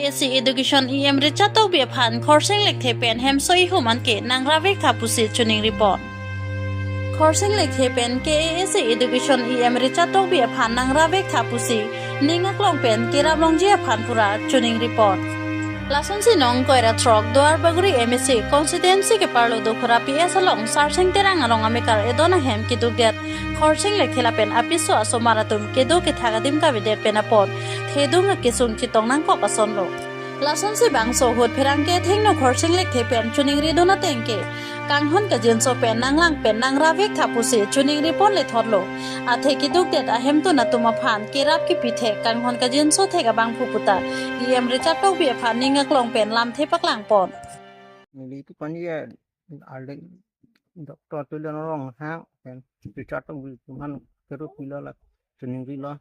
KAC Education EM Richard to be a pan coursing like Tepen Hemsoi Human K Nang Ravik Tapusi tuning report. Coursing like Tepen KAC Education EM Richard to be a pan Nang Ravik Tapusi Ninga Klongpen Kirablongji a Panpura tuning report. Lason si nong koira trok doar baguri MSC constituency ke parlo do khurapi esalong sarsing terang along amikar edona hem ki duget coursing like thelapen apiso asomaratum kedo ke thagadim ka videt penapot thedung ke sung chitong nang ko kasonlo lason si bangso hot pherangke thengno coursing like thepen chuning ri dona tengke kanghon ka jinso pen nanglang pen nang ravik thapusi chuning ri pon le thorlo athe ki dugdet ahem to natuma phan kerap ki pithe kanghon ka jinso thega bang puputa em Richard to be phan ninga klong pen lam the paklang pon Nili tu kan dia ada doktor tu dia orang hang kan Richard tu cuman terus pila lah sening pila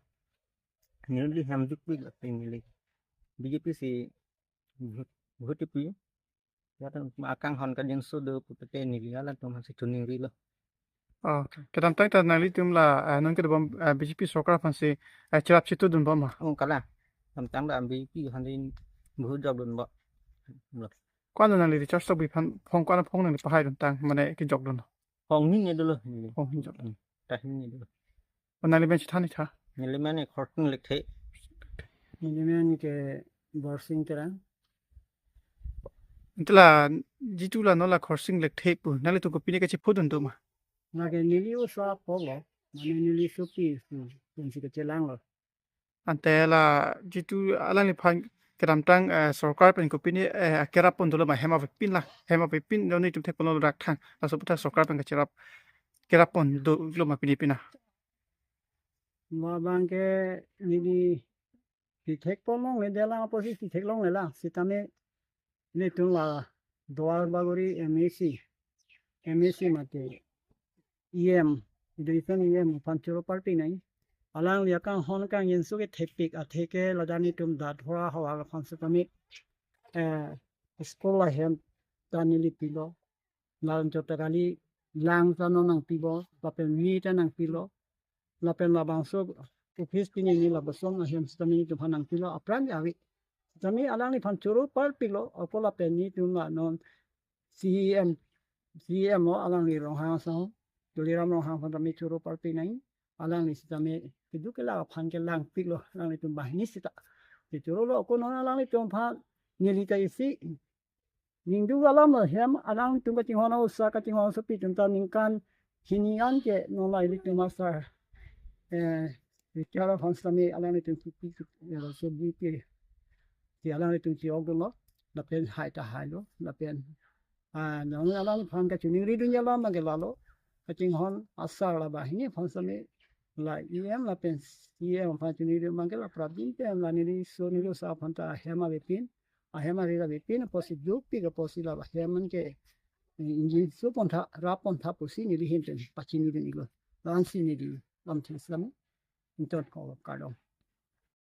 nili ham juk pila nili BJP si BJP ya tu akang hon kan yang sudah putih nili lah tu masih sening pila kadang tay ta nali tum la non ke bom BJP sokar fansi chap chitu dun bom oh kalah tentang dah BJP hanin berhujab dun ba quan nali Richard to be pan phong quan phong nang pa hai dun tang mane ki jok dun phong ni dulu nili phong hin jok dah ni dulu nali ben chithani tha nili mana khorting lekhe nili mana ke borsing terang intla jitu la no la coursing lek the pu nali tu ko pine ke chi phudun tu ma nage nili uswa polo mane nili supi kunsi ke celang lo ante la jitu ala ni phan kadam tang sarkar pen ko pine kerap pon dolo ma hema pin no ni tu the kono rak thang la so puta sarkar pen ka kerap pon do lo ma pini pina ma bangke nili ti thek pomong le dela posi ti thek long le la sitame ne tun la doar bagori MAC mate EM education EM panchoro party nai alang liakang hon kang yensu ke thepik atheke ladani tum da thora hawa la khansatami school la hem tanili pilo lan jotakali lang tano nang pibo papen mi tanang pilo lapen la bangso office pini ni la basom na hem stami tu phanang pilo apran yawi tami alang ni panchoro par pilo apola pen ni tum la non CEM o alang ni rong hang sa tuliram rong hang tami choro par pinai alang ni sitame kidu ke la phan ke lang pilo alang ni tum bahni sita ti choro lo ko non alang ni tum phan ni li tai si ningdu alam la hem alang tum ka ting hona usa ka ting hona sopi tum ta ningkan hinian ke no lai li tum sa Richard von Stami alang ni tum pi ya so bi pi ti alang ni tum chi og lo la pen hai ta hai lo la pen no alang phan ka chuning ri dunya la ma ke la lo ka ting hon asar la ba ni von Stami la em la pen em phan chuning ri ma ke la prabin te la ni so ni ro sa phan ta hema be pin hema ri la be pin posi du pi ka posi la ba heman ke inji so pon tha ra pon tha posi ni ri hin ten pachin ni lo lan si ni ri lam thi islam intot ko ka dong